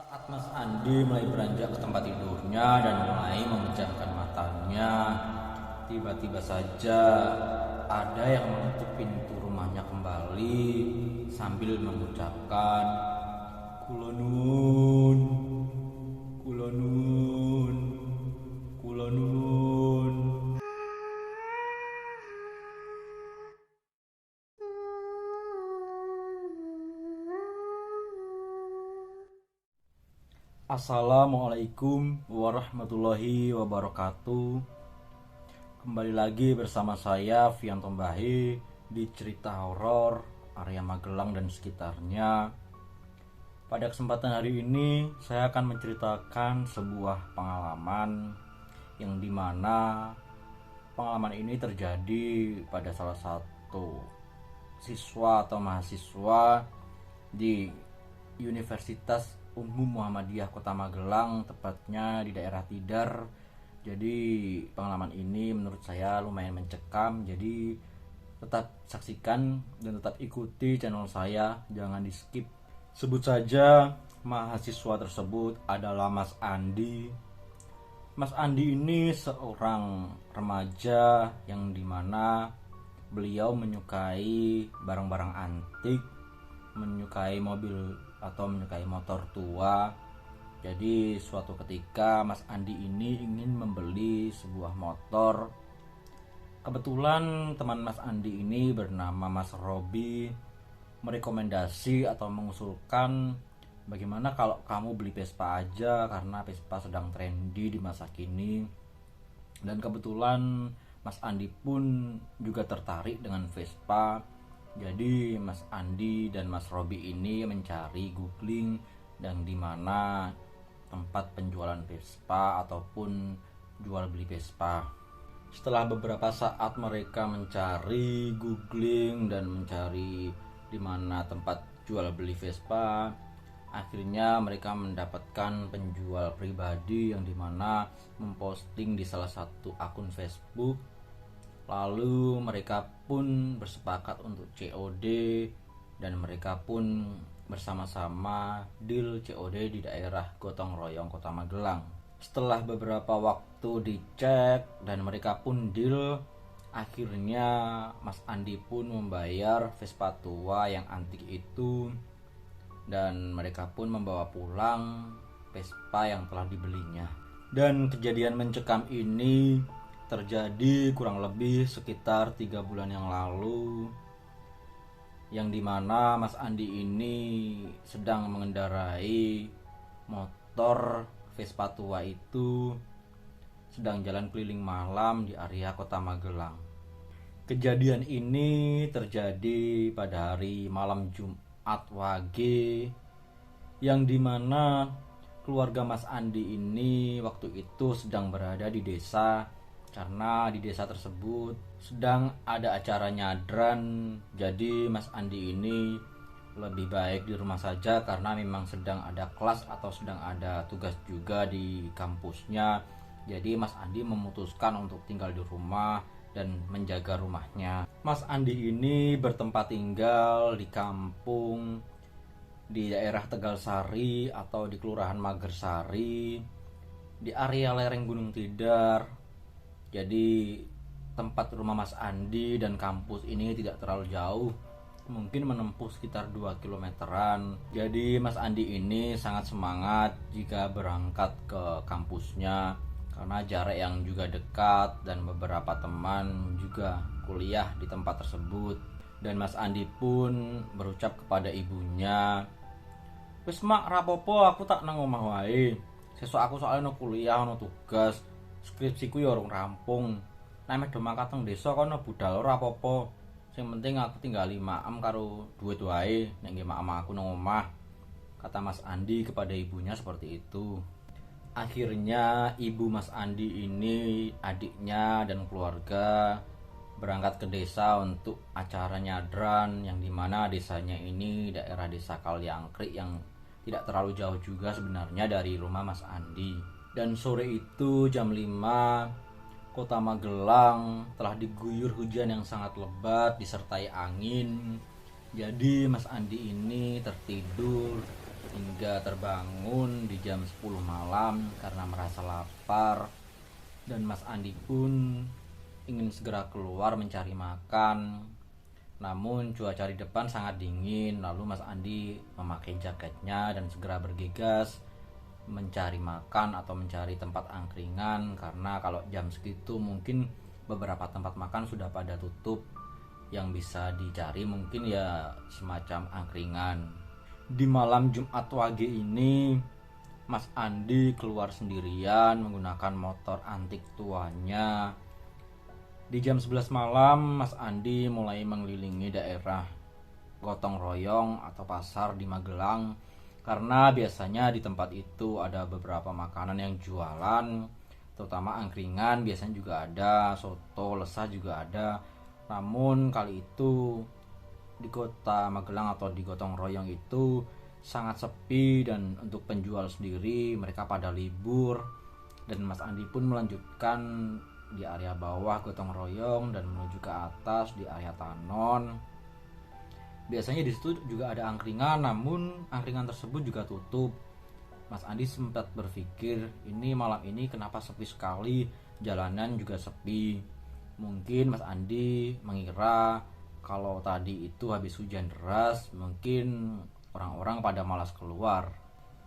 Saat Mas Andi mulai beranjak ke tempat tidurnya dan mulai memejamkan matanya, tiba-tiba saja ada yang menutup pintu rumahnya kembali sambil mengucapkan kulonun, kulonun, kulonun. Assalamualaikum warahmatullahi wabarakatuh. Kembali lagi bersama saya Fian Tombahi di cerita horor area Magelang dan sekitarnya. Pada kesempatan hari ini saya akan menceritakan sebuah pengalaman yang dimana pengalaman ini terjadi pada salah satu siswa atau mahasiswa di Universitas Umum Muhammadiyah Kota Magelang, tepatnya di daerah Tidar. Jadi pengalaman ini menurut saya lumayan mencekam, jadi tetap saksikan dan tetap ikuti channel saya, jangan di skip. Sebut saja mahasiswa tersebut adalah Mas Andi. Mas Andi ini seorang remaja yang dimana beliau menyukai barang-barang antik, menyukai mobil atau menyukai motor tua. Jadi suatu ketika Mas Andi ini ingin membeli sebuah motor. Kebetulan teman Mas Andi ini bernama Mas Robi merekomendasi atau mengusulkan, bagaimana kalau kamu beli Vespa aja karena Vespa sedang trendy di masa kini. Dan kebetulan Mas Andi pun juga tertarik dengan Vespa. Jadi Mas Andi dan Mas Robi ini mencari googling dan dimana tempat penjualan Vespa ataupun jual beli Vespa. Setelah beberapa saat mereka mencari googling dan mencari dimana tempat jual beli Vespa, akhirnya mereka mendapatkan penjual pribadi yang dimana memposting di salah satu akun Facebook. Lalu mereka pun bersepakat untuk COD dan mereka pun bersama-sama deal COD di daerah Gotong Royong Kota Magelang. Setelah beberapa waktu dicek dan mereka pun deal, akhirnya Mas Andi pun membayar Vespa tua yang antik itu dan mereka pun membawa pulang Vespa yang telah dibelinya. Dan kejadian mencekam ini terjadi kurang lebih sekitar 3 bulan yang lalu, yang dimana Mas Andi ini sedang mengendarai motor Vespa tua itu, sedang jalan keliling malam di area Kota Magelang. Kejadian ini terjadi pada hari malam Jumat Wage, yang dimana keluarga Mas Andi ini waktu itu sedang berada di desa, karena di desa tersebut sedang ada acara nyadran. Jadi Mas Andi ini lebih baik di rumah saja karena memang sedang ada kelas atau sedang ada tugas juga di kampusnya. Jadi Mas Andi memutuskan untuk tinggal di rumah dan menjaga rumahnya. Mas Andi ini bertempat tinggal di kampung di daerah Tegalsari atau di Kelurahan Magersari, di area lereng Gunung Tidar. Jadi tempat rumah Mas Andi dan kampus ini tidak terlalu jauh, mungkin menempuh sekitar 2 kilometeran. Jadi Mas Andi ini sangat semangat jika berangkat ke kampusnya karena jarak yang juga dekat dan beberapa teman juga kuliah di tempat tersebut. Dan Mas Andi pun berucap kepada ibunya, "Wis mak, rapopo aku tak nang omah wae. Sesuk aku soalnya no kuliah, no tugas. Skripsiku ya urung rampung. Nek meh do mangkat teng desa kono budal ora apa-apa. Sing penting aku tinggali maem karo duit wae nek nggih maem aku nang omah," kata Mas Andi kepada ibunya seperti itu. Akhirnya ibu Mas Andi ini, adiknya dan keluarga berangkat ke desa untuk acara nyadran, yang dimana desanya ini daerah desa Kaliangkrik yang tidak terlalu jauh juga sebenarnya dari rumah Mas Andi. Dan sore itu jam 5, Kota Magelang telah diguyur hujan yang sangat lebat disertai angin. Jadi Mas Andi ini tertidur hingga terbangun di jam 10 malam karena merasa lapar, dan Mas Andi pun ingin segera keluar mencari makan. Namun cuaca di depan sangat dingin, lalu Mas Andi memakai jaketnya dan segera bergegas mencari makan atau mencari tempat angkringan, karena kalau jam segitu mungkin beberapa tempat makan sudah pada tutup. Yang bisa dicari mungkin ya semacam angkringan. Di malam Jumat Wage ini Mas Andi keluar sendirian menggunakan motor antik tuanya. Di jam 11 malam Mas Andi mulai mengelilingi daerah gotong royong atau pasar di Magelang, karena biasanya di tempat itu ada beberapa makanan yang jualan, terutama angkringan biasanya juga ada, soto, lesah juga ada. Namun kali itu di kota Magelang atau di gotong royong itu sangat sepi, dan untuk penjual sendiri mereka pada libur. Dan Mas Andi pun melanjutkan di area bawah gotong royong dan menuju ke atas di area Tanon. Biasanya di situ juga ada angkringan, namun angkringan tersebut juga tutup. Mas Andi sempat berpikir, ini malam ini kenapa sepi sekali, jalanan juga sepi. Mungkin Mas Andi mengira kalau tadi itu habis hujan deras, mungkin orang-orang pada malas keluar.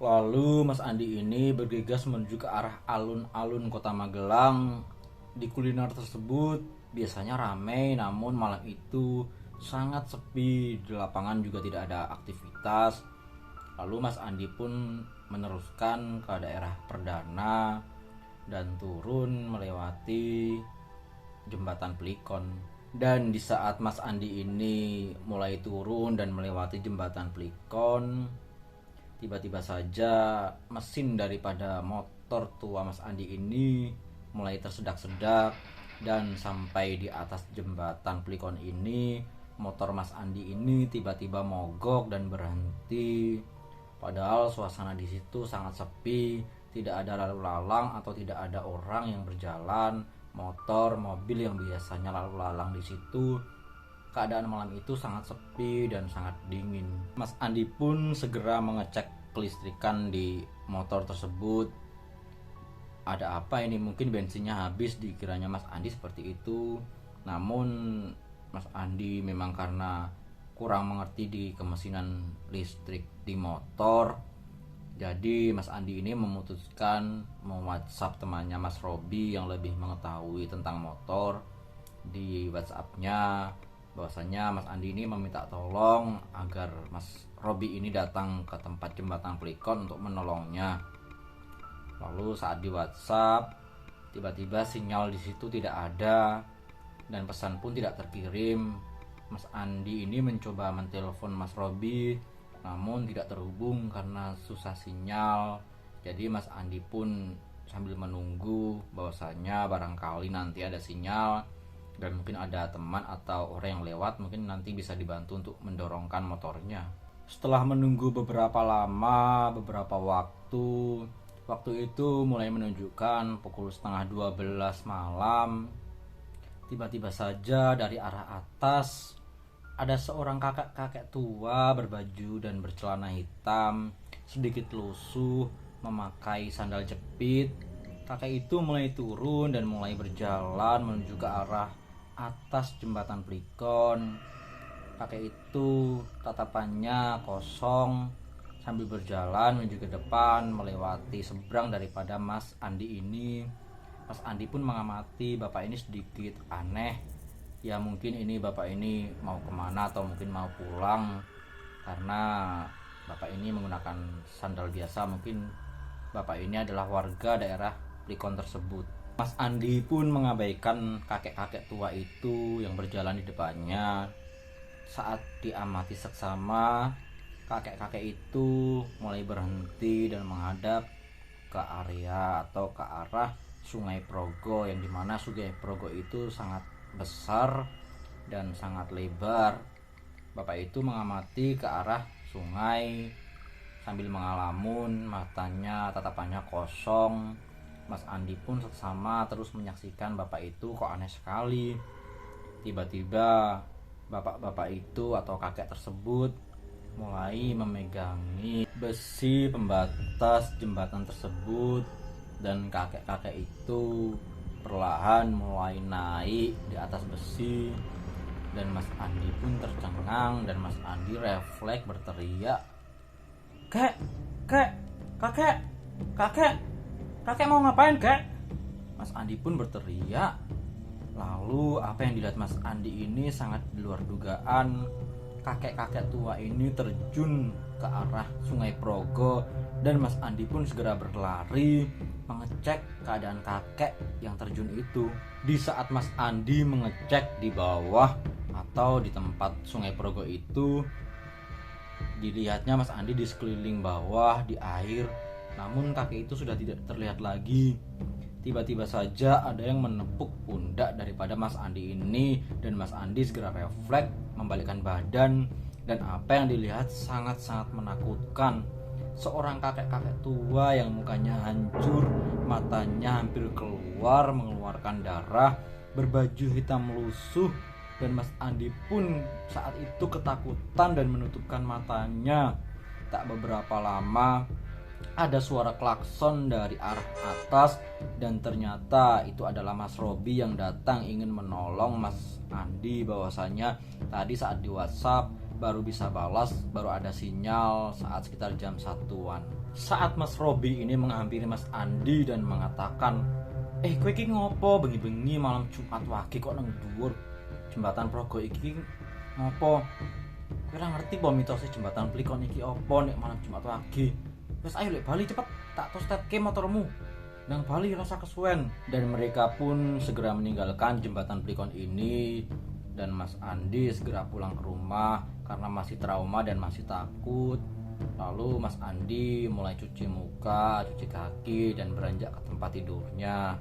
Lalu Mas Andi ini bergegas menuju ke arah alun-alun kota Magelang. Di kuliner tersebut biasanya ramai, namun malam itu sangat sepi. Di lapangan juga tidak ada aktivitas. Lalu Mas Andi pun meneruskan ke daerah Perdana dan turun melewati jembatan Plikon. Dan di saat Mas Andi ini mulai turun dan melewati jembatan Plikon, tiba-tiba saja mesin daripada motor tua Mas Andi ini mulai tersedak-sedak, dan sampai di atas jembatan Plikon ini motor Mas Andi ini tiba-tiba mogok dan berhenti. Padahal suasana di situ sangat sepi, tidak ada lalu lalang atau tidak ada orang yang berjalan, motor, mobil yang biasanya lalu lalang di situ. Keadaan malam itu sangat sepi dan sangat dingin. Mas Andi pun segera mengecek kelistrikan di motor tersebut. Ada apa ini? Mungkin bensinnya habis, dikiranya Mas Andi seperti itu. Namun Mas Andi memang karena kurang mengerti di kemesinan listrik di motor, jadi Mas Andi ini memutuskan me-WhatsApp temannya Mas Robi yang lebih mengetahui tentang motor. Di WhatsAppnya bahwasanya Mas Andi ini meminta tolong agar Mas Robi ini datang ke tempat jembatan Plikon untuk menolongnya. Lalu saat di WhatsApp, tiba-tiba sinyal di situ tidak ada dan pesan pun tidak terkirim. Mas Andi ini mencoba mentelepon Mas Robi, namun tidak terhubung karena susah sinyal. Jadi Mas Andi pun sambil menunggu bahwasanya barangkali nanti ada sinyal dan mungkin ada teman atau orang yang lewat, mungkin nanti bisa dibantu untuk mendorongkan motornya. Setelah menunggu beberapa lama, beberapa waktu itu mulai menunjukkan pukul setengah 12 malam. Tiba-tiba saja dari arah atas ada seorang kakek tua berbaju dan bercelana hitam, sedikit lusuh, memakai sandal jepit. Kakek itu mulai turun dan mulai berjalan menuju ke arah atas jembatan Plikon. Kakek itu tatapannya kosong sambil berjalan menuju ke depan melewati seberang daripada Mas Andi ini. Mas Andi pun mengamati bapak ini sedikit aneh. Ya mungkin ini bapak ini mau kemana atau mungkin mau pulang, karena bapak ini menggunakan sandal biasa. Mungkin bapak ini adalah warga daerah Plikon tersebut. Mas Andi pun mengabaikan kakek-kakek tua itu yang berjalan di depannya. Saat diamati seksama, kakek-kakek itu mulai berhenti dan menghadap ke area atau ke arah Sungai Progo, yang dimana Sungai Progo itu sangat besar dan sangat lebar. Bapak itu mengamati ke arah sungai sambil mengalamun, matanya tatapannya kosong. Mas Andi pun seksama terus menyaksikan bapak itu kok aneh sekali. Tiba-tiba bapak-bapak itu atau kakek tersebut mulai memegangi besi pembatas jembatan tersebut, dan kakek-kakek itu perlahan mulai naik di atas besi. Dan Mas Andi pun tercengang dan Mas Andi refleks berteriak, "Kek, kek, kakek, kakek, kakek mau ngapain, kek?" Mas Andi pun berteriak. Lalu apa yang dilihat Mas Andi ini sangat di luar dugaan. Kakek-kakek tua ini terjun ke arah Sungai Progo, dan Mas Andi pun segera berlari mengecek keadaan kakek yang terjun itu. Di saat Mas Andi mengecek di bawah atau di tempat Sungai Progo itu, dilihatnya Mas Andi di sekeliling bawah di air, namun kakek itu sudah tidak terlihat lagi. Tiba-tiba saja ada yang menepuk pundak daripada Mas Andi ini, dan Mas Andi segera refleks membalikkan badan, dan apa yang dilihat sangat-sangat menakutkan. Seorang kakek-kakek tua yang mukanya hancur, matanya hampir keluar mengeluarkan darah, berbaju hitam lusuh, dan Mas Andi pun saat itu ketakutan dan menutupkan matanya. Tak beberapa lama ada suara klakson dari arah atas, dan ternyata itu adalah Mas Robi yang datang ingin menolong Mas Andi. Bahwasanya tadi saat di WhatsApp baru bisa balas, baru ada sinyal saat sekitar jam 1-an. Saat Mas Robi ini menghampiri Mas Andi dan mengatakan, kowe iki ngopo bengi-bengi malam Jumat wage kok nang dhuwur jembatan Progo iki ngopo? Kowe ora ngerti po mitose jembatan Plikon iki opo nek malam Jumat wage? Terus ayo lek bali cepet, tak tostetke motormu nang bali rasa kesuwen. Dan mereka pun segera meninggalkan jembatan Plikon ini, dan Mas Andi segera pulang ke rumah karena masih trauma dan masih takut. Lalu Mas Andi mulai cuci muka, cuci kaki, dan beranjak ke tempat tidurnya.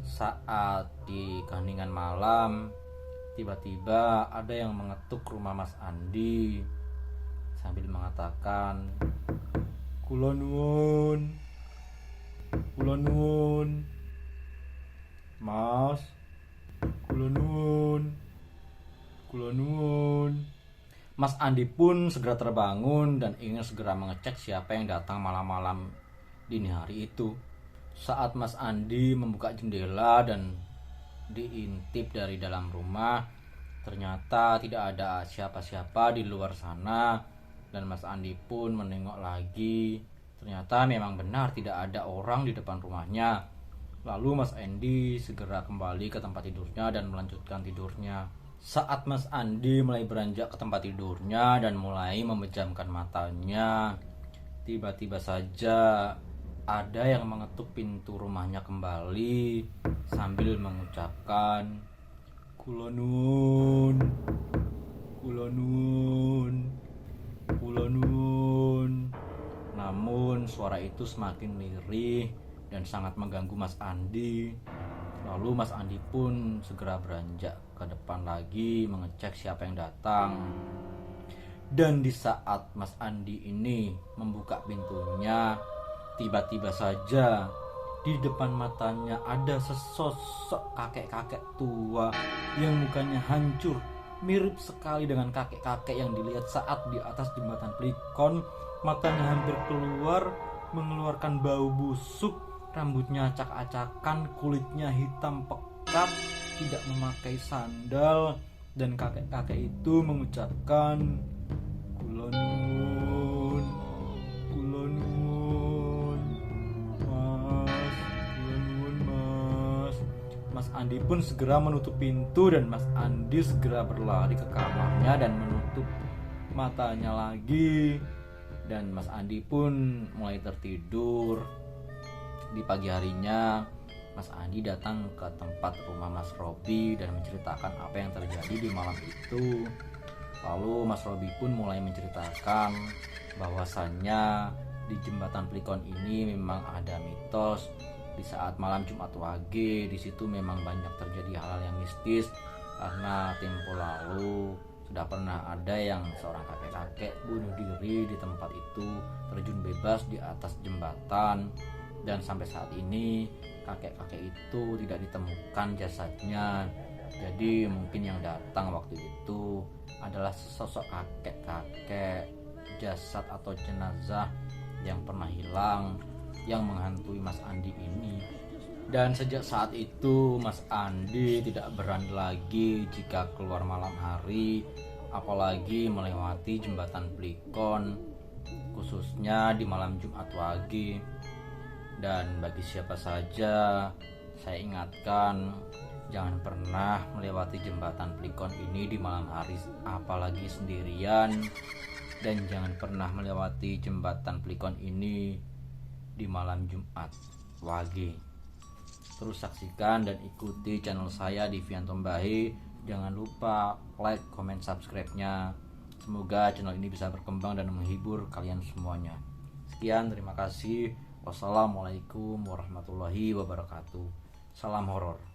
Saat di keheningan malam, tiba-tiba ada yang mengetuk rumah Mas Andi sambil mengatakan, "Kula nuwun, kula nuwun, Mas, kula nuwun, kula nuwun." Mas Andi pun segera terbangun dan ingin segera mengecek siapa yang datang malam-malam dini hari itu. Saat Mas Andi membuka jendela dan diintip dari dalam rumah, ternyata tidak ada siapa-siapa di luar sana. Dan Mas Andi pun menengok lagi, ternyata memang benar tidak ada orang di depan rumahnya. Lalu Mas Andi segera kembali ke tempat tidurnya dan melanjutkan tidurnya. Saat Mas Andi mulai beranjak ke tempat tidurnya dan mulai memejamkan matanya, tiba-tiba saja ada yang mengetuk pintu rumahnya kembali sambil mengucapkan, "Kula nuwun, kula nuwun, kula nuwun." Namun suara itu semakin lirih dan sangat mengganggu Mas Andi. Lalu Mas Andi pun segera beranjak ke depan lagi mengecek siapa yang datang. Dan di saat Mas Andi ini membuka pintunya, tiba-tiba saja di depan matanya ada sesosok kakek-kakek tua yang mukanya hancur, mirip sekali dengan kakek-kakek yang dilihat saat di atas jembatan Plikon. Matanya hampir keluar, mengeluarkan bau busuk, rambutnya acak-acakan, kulitnya hitam pekat, tidak memakai sandal, dan kakek-kakek itu mengucapkan, "Kula nuwun, kula nuwun, Mas, kula nuwun, Mas." Mas Andi pun segera menutup pintu, dan Mas Andi segera berlari ke kamarnya dan menutup matanya lagi. Dan Mas Andi pun mulai tertidur. Di pagi harinya, Mas Andi datang ke tempat rumah Mas Robi dan menceritakan apa yang terjadi di malam itu. Lalu Mas Robi pun mulai menceritakan bahwasannya di jembatan Plikon ini memang ada mitos. Di saat malam Jumat Wage, di situ memang banyak terjadi hal-hal yang mistis, karena tempo lalu sudah pernah ada yang seorang kakek-kakek bunuh diri di tempat itu, terjun bebas di atas jembatan. Dan sampai saat ini kakek-kakek itu tidak ditemukan jasadnya. Jadi mungkin yang datang waktu itu adalah sesosok kakek-kakek, jasad atau jenazah yang pernah hilang, yang menghantui Mas Andi ini. Dan sejak saat itu Mas Andi tidak berani lagi jika keluar malam hari, apalagi melewati jembatan Plikon, khususnya di malam Jumat Wage. Dan bagi siapa saja saya ingatkan, jangan pernah melewati jembatan Plikon ini di malam hari, apalagi sendirian. Dan jangan pernah melewati jembatan Plikon ini di malam Jumat Wage. Terus saksikan dan ikuti channel saya di Vian Tombahe. Jangan lupa like, comment, subscribe-nya. Semoga channel ini bisa berkembang dan menghibur kalian semuanya. Sekian, terima kasih. Wassalamualaikum warahmatullahi wabarakatuh. Salam horor.